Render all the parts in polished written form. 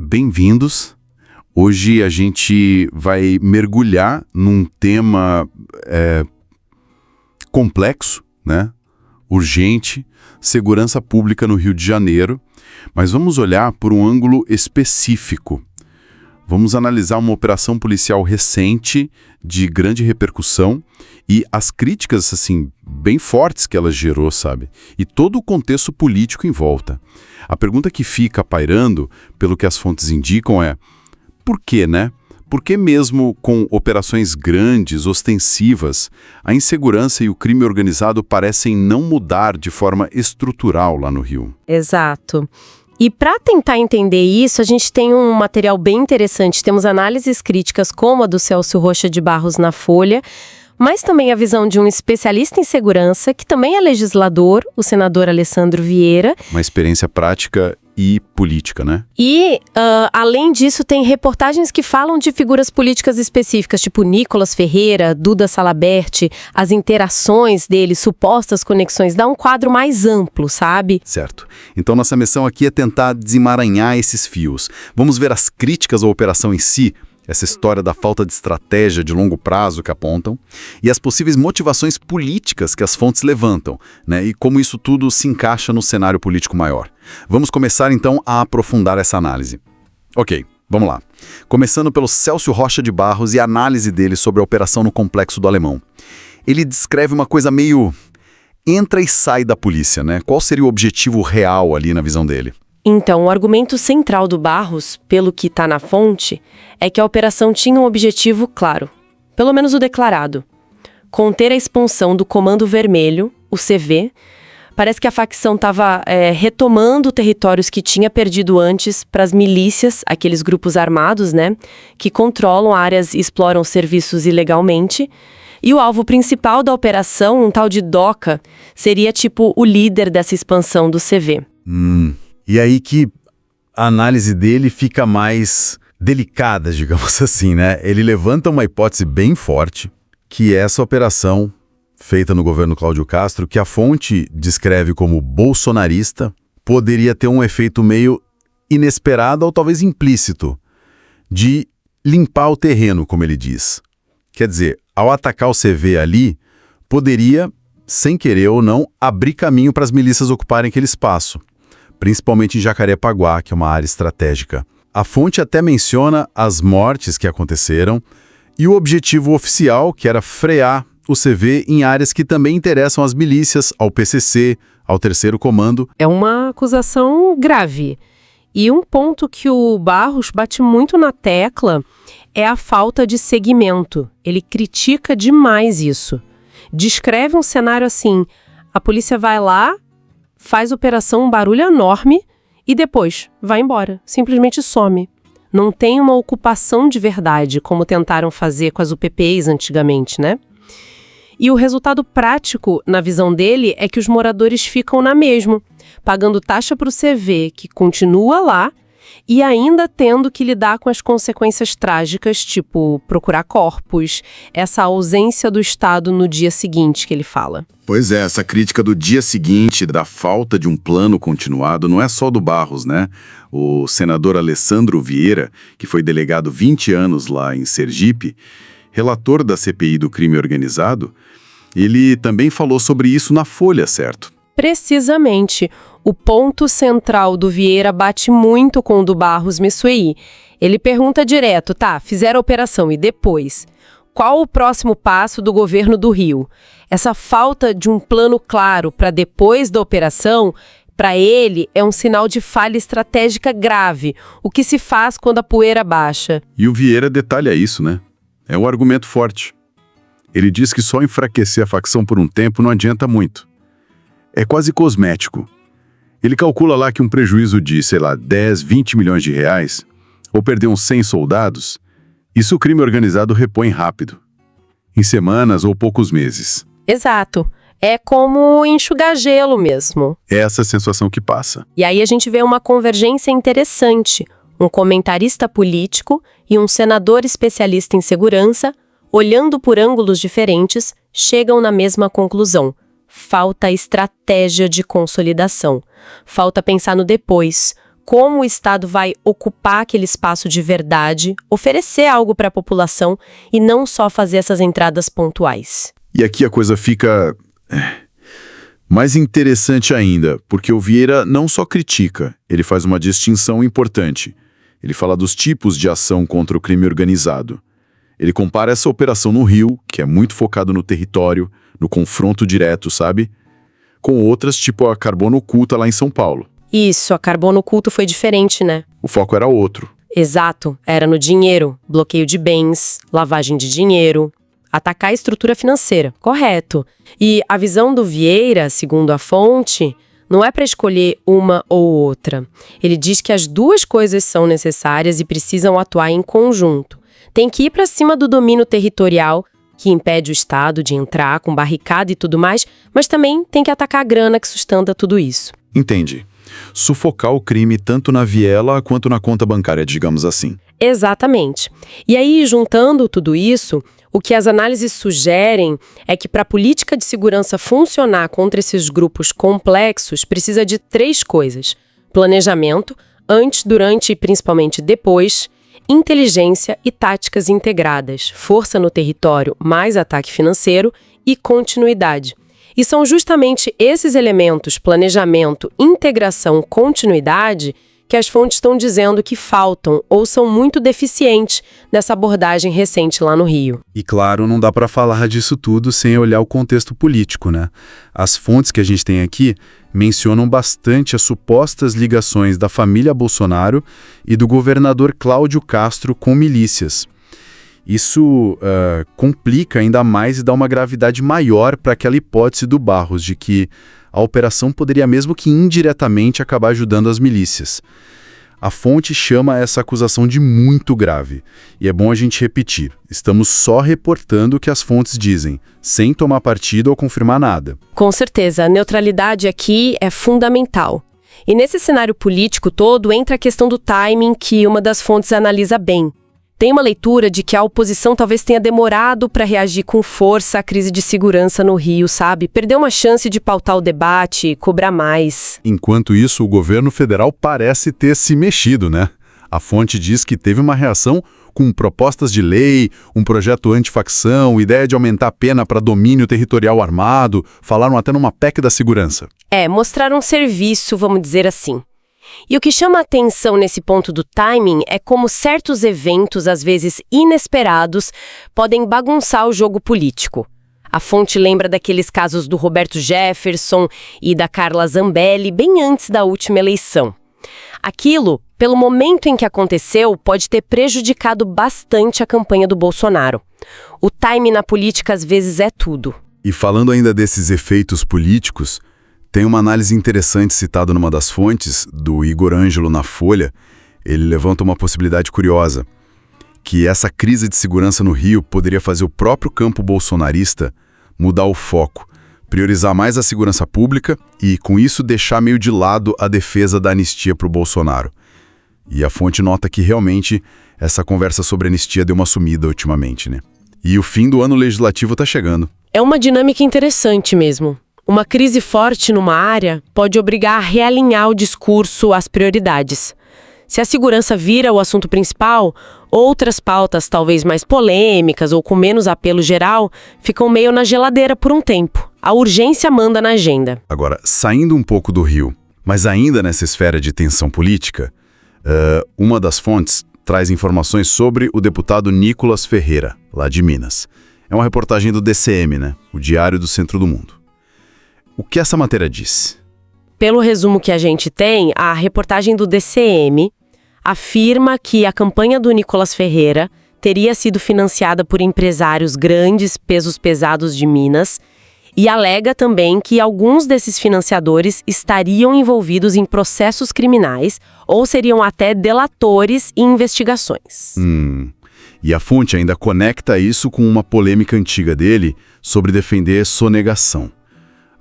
bem-vindos. Hoje a gente vai mergulhar num tema complexo, né? Urgente, segurança pública no Rio de Janeiro, mas vamos olhar por um ângulo específico. Vamos analisar uma operação policial recente, de grande repercussão, e as críticas, assim, bem fortes que ela gerou, sabe? E todo o contexto político em volta. A pergunta que fica pairando, pelo que as fontes indicam, é: por quê, né? Por que mesmo com operações grandes, ostensivas, a insegurança e o crime organizado parecem não mudar de forma estrutural lá no Rio? Exato. E para tentar entender isso, a gente tem um material bem interessante. Temos análises críticas como a do Celso Rocha de Barros na Folha, mas também a visão de um especialista em segurança, que também é legislador, o senador Alessandro Vieira. Uma experiência prática e política, né? E, além disso, tem reportagens que falam de figuras políticas específicas, tipo Nicolas Ferreira, Duda Salabert, as interações deles, supostas conexões, dá um quadro mais amplo, sabe? Certo. Então nossa missão aqui é tentar desemaranhar esses fios. Vamos ver as críticas à operação em si, essa história da falta de estratégia de longo prazo que apontam, e as possíveis motivações políticas que as fontes levantam, né? E como isso tudo se encaixa no cenário político maior. Vamos começar então a aprofundar essa análise. Ok, vamos lá. Começando pelo Celso Rocha de Barros e a análise dele sobre a operação no Complexo do Alemão. Ele descreve uma coisa meio entra e sai da polícia, né? Qual seria o objetivo real ali na visão dele? Então, o argumento central do Barros, pelo que está na fonte, é que a operação tinha um objetivo claro, pelo menos o declarado: conter a expansão do Comando Vermelho, o CV. Parece que a facção estava retomando territórios que tinha perdido antes para as milícias, aqueles grupos armados, né, que controlam áreas e exploram serviços ilegalmente. E o alvo principal da operação, um tal de Doca, seria tipo o líder dessa expansão do CV. E aí que a análise dele fica mais delicada, digamos assim, né? Ele levanta uma hipótese bem forte, que é essa operação feita no governo Cláudio Castro, que a fonte descreve como bolsonarista, poderia ter um efeito meio inesperado ou talvez implícito, de limpar o terreno, como ele diz. Quer dizer, ao atacar o CV ali, poderia, sem querer ou não, abrir caminho para as milícias ocuparem aquele espaço, principalmente em Jacarepaguá, que é uma área estratégica. A fonte até menciona as mortes que aconteceram e o objetivo oficial, que era frear o CV em áreas que também interessam às milícias, ao PCC, ao Terceiro Comando. É uma acusação grave. E um ponto que o Barros bate muito na tecla é a falta de segmento. Ele critica demais isso. Descreve um cenário assim: a polícia vai lá, faz operação, um barulho enorme e depois vai embora, simplesmente some. Não tem uma ocupação de verdade, como tentaram fazer com as UPPs antigamente, né? E o resultado prático, na visão dele, é que os moradores ficam na mesma, pagando taxa para o CV, que continua lá, e ainda tendo que lidar com as consequências trágicas, tipo procurar corpos, essa ausência do Estado no dia seguinte que ele fala. Pois é, essa crítica do dia seguinte, da falta de um plano continuado, não é só do Barros, né? O senador Alessandro Vieira, que foi delegado 20 anos lá em Sergipe, relator da CPI do crime organizado, ele também falou sobre isso na Folha, certo? Precisamente. O ponto central do Vieira bate muito com o do Barros Messuei. Ele pergunta direto: tá, fizeram a operação e depois? Qual o próximo passo do governo do Rio? Essa falta de um plano claro para depois da operação, para ele, é um sinal de falha estratégica grave. O que se faz quando a poeira baixa? E o Vieira detalha isso, né? É um argumento forte. Ele diz que só enfraquecer a facção por um tempo não adianta muito. É quase cosmético. Ele calcula lá que um prejuízo de, 10, 20 milhões de reais, ou perder uns 100 soldados, isso o crime organizado repõe rápido, em semanas ou poucos meses. Exato. É como enxugar gelo mesmo. É essa sensação que passa. E aí a gente vê uma convergência interessante. Um comentarista político e um senador especialista em segurança, olhando por ângulos diferentes, chegam na mesma conclusão. Falta estratégia de consolidação. Falta pensar no depois. como o Estado vai ocupar aquele espaço de verdade, oferecer algo para a população e não só fazer essas entradas pontuais. E aqui a coisa fica mais interessante ainda, porque o Vieira não só critica, ele faz uma distinção importante. Ele fala dos tipos de ação contra o crime organizado. Ele compara essa operação no Rio, que é muito focado no território, no confronto direto, sabe? Com outras, tipo a Carbono Oculta lá em São Paulo. Isso, a Carbono Oculto foi diferente, né? O foco era outro. Exato, era no dinheiro, bloqueio de bens, lavagem de dinheiro, atacar a estrutura financeira, correto. E a visão do Vieira, segundo a fonte, não é para escolher uma ou outra. Ele diz que as duas coisas são necessárias e precisam atuar em conjunto. Tem que ir para cima do domínio territorial, que impede o Estado de entrar com barricada e tudo mais, mas também tem que atacar a grana que sustenta tudo isso. Entendi. Sufocar o crime tanto na viela quanto na conta bancária, digamos assim. Exatamente. E aí, juntando tudo isso, o que as análises sugerem é que para a política de segurança funcionar contra esses grupos complexos, precisa de 3 coisas: planejamento, antes, durante e principalmente depois, inteligência e táticas integradas, força no território mais ataque financeiro e continuidade. E são justamente esses elementos, planejamento, integração, continuidade, que as fontes estão dizendo que faltam ou são muito deficientes nessa abordagem recente lá no Rio. E claro, não dá para falar disso tudo sem olhar o contexto político, né? As fontes que a gente tem aqui mencionam bastante as supostas ligações da família Bolsonaro e do governador Cláudio Castro com milícias. Isso complica ainda mais e dá uma gravidade maior para aquela hipótese do Barros de que a operação poderia mesmo que indiretamente acabar ajudando as milícias. A fonte chama essa acusação de muito grave. E é bom a gente repetir, estamos só reportando o que as fontes dizem, sem tomar partido ou confirmar nada. Com certeza, a neutralidade aqui é fundamental. E nesse cenário político todo entra a questão do timing que uma das fontes analisa bem. Tem uma leitura de que a oposição talvez tenha demorado para reagir com força à crise de segurança no Rio, sabe? Perdeu uma chance de pautar o debate, cobrar mais. Enquanto isso, o governo federal parece ter se mexido, né? A fonte diz que teve uma reação com propostas de lei, um projeto antifacção, ideia de aumentar a pena para domínio territorial armado, falaram até numa PEC da segurança. Mostraram serviço, vamos dizer assim. E o que chama a atenção nesse ponto do timing é como certos eventos, às vezes inesperados, podem bagunçar o jogo político. A fonte lembra daqueles casos do Roberto Jefferson e da Carla Zambelli bem antes da última eleição. Aquilo, pelo momento em que aconteceu, pode ter prejudicado bastante a campanha do Bolsonaro. O timing na política às vezes é tudo. E falando ainda desses efeitos políticos, tem uma análise interessante citada numa das fontes, do Igor Ângelo na Folha. Ele levanta uma possibilidade curiosa, que essa crise de segurança no Rio poderia fazer o próprio campo bolsonarista mudar o foco, priorizar mais a segurança pública e, com isso, deixar meio de lado a defesa da anistia para o Bolsonaro. E a fonte nota que, realmente, essa conversa sobre anistia deu uma sumida ultimamente, né? E o fim do ano legislativo está chegando. É uma dinâmica interessante mesmo. Uma crise forte numa área pode obrigar a realinhar o discurso às prioridades. Se a segurança vira o assunto principal, outras pautas talvez mais polêmicas ou com menos apelo geral ficam meio na geladeira por um tempo. A urgência manda na agenda. Agora, saindo um pouco do Rio, mas ainda nessa esfera de tensão política, uma das fontes traz informações sobre o deputado Nicolas Ferreira, lá de Minas. É uma reportagem do DCM, né? O Diário do Centro do Mundo. O que essa matéria diz? Pelo resumo que a gente tem, a reportagem do DCM afirma que a campanha do Nicolas Ferreira teria sido financiada por empresários grandes, pesos pesados de Minas, e alega também que alguns desses financiadores estariam envolvidos em processos criminais ou seriam até delatores em investigações. E a fonte ainda conecta isso com uma polêmica antiga dele sobre defender sonegação.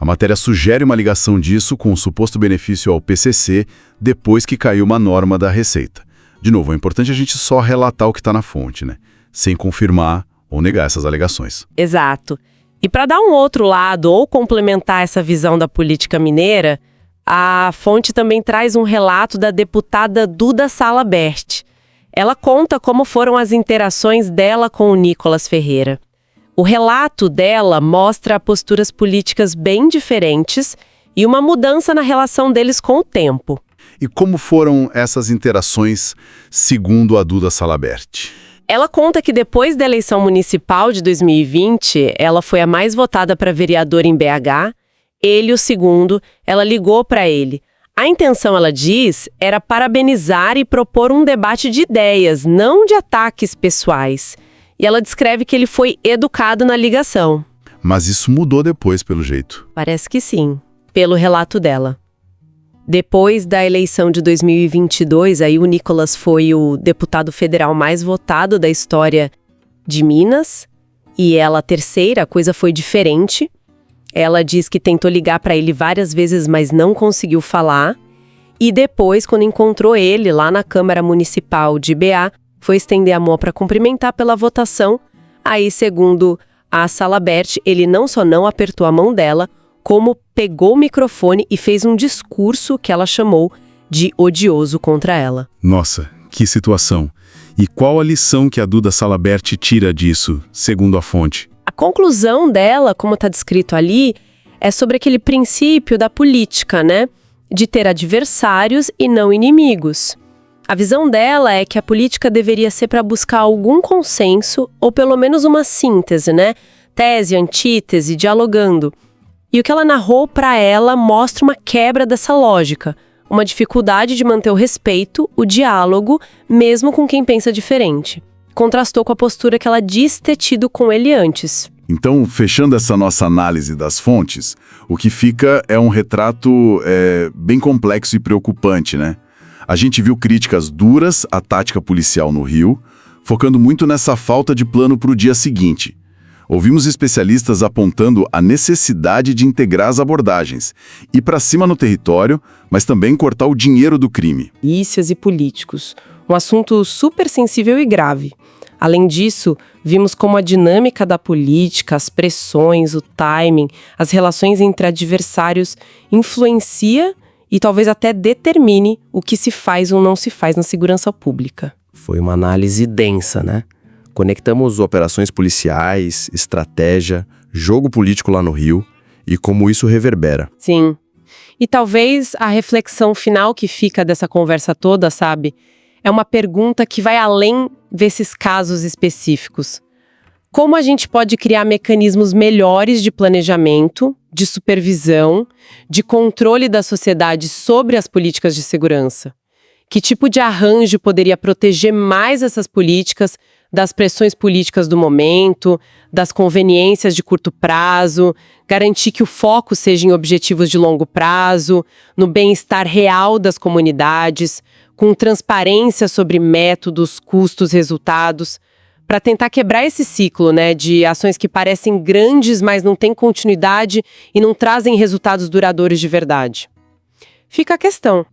A matéria sugere uma ligação disso com o suposto benefício ao PCC depois que caiu uma norma da Receita. De novo, é importante a gente só relatar o que está na fonte, né? Sem confirmar ou negar essas alegações. Exato. E para dar um outro lado ou complementar essa visão da política mineira, A fonte também traz um relato da deputada Duda Salabert. Ela conta como foram as interações dela com o Nicolas Ferreira. O relato dela mostra posturas políticas bem diferentes e uma mudança na relação deles com o tempo. E como foram essas interações, segundo a Duda Salabert? Ela conta que depois da eleição municipal de 2020, ela foi a mais votada para vereador em BH. Ele, o segundo, ela ligou para ele. A intenção, ela diz, era parabenizar e propor um debate de ideias, não de ataques pessoais. E ela descreve que ele foi educado na ligação. Mas isso mudou depois, pelo jeito. Parece que sim, pelo relato dela. Depois da eleição de 2022, aí o Nicolas foi o deputado federal mais votado da história de Minas. E ela, a terceira, a coisa foi diferente. Ela diz que tentou ligar para ele várias vezes, mas não conseguiu falar. E depois, quando encontrou ele lá na Câmara Municipal de BA, foi estender a mão para cumprimentar pela votação. Aí, segundo a Salabert, ele não só não apertou a mão dela, como pegou o microfone e fez um discurso que ela chamou de odioso contra ela. Nossa, que situação. E qual a lição que a Duda Salabert tira disso, segundo a fonte? A conclusão dela, como está descrito ali, é sobre aquele princípio da política, né? De ter adversários e não inimigos. A visão dela é que a política deveria ser para buscar algum consenso, ou pelo menos uma síntese, né? Tese, antítese, dialogando. E o que ela narrou para ela mostra uma quebra dessa lógica, uma dificuldade de manter o respeito, o diálogo, mesmo com quem pensa diferente. Contrastou com a postura que ela diz ter tido com ele antes. Então, fechando essa nossa análise das fontes, o que fica é um retrato bem complexo e preocupante, né? A gente viu críticas duras à tática policial no Rio, focando muito nessa falta de plano para o dia seguinte. Ouvimos especialistas apontando a necessidade de integrar as abordagens, ir para cima no território, mas também cortar o dinheiro do crime. Polícias e políticos. Um assunto super sensível e grave. Além disso, vimos como a dinâmica da política, as pressões, o timing, as relações entre adversários influencia e talvez até determine o que se faz ou não se faz na segurança pública. Foi uma análise densa, né? Conectamos operações policiais, estratégia, jogo político lá no Rio e como isso reverbera. Sim. E talvez a reflexão final que fica dessa conversa toda, sabe, é uma pergunta que vai além desses casos específicos. Como a gente pode criar mecanismos melhores de planejamento, de supervisão, de controle da sociedade sobre as políticas de segurança? Que tipo de arranjo poderia proteger mais essas políticas das pressões políticas do momento, das conveniências de curto prazo, garantir que o foco seja em objetivos de longo prazo, no bem-estar real das comunidades, com transparência sobre métodos, custos, resultados, para tentar quebrar esse ciclo, né, de ações que parecem grandes, mas não têm continuidade e não trazem resultados duradouros de verdade. Fica a questão.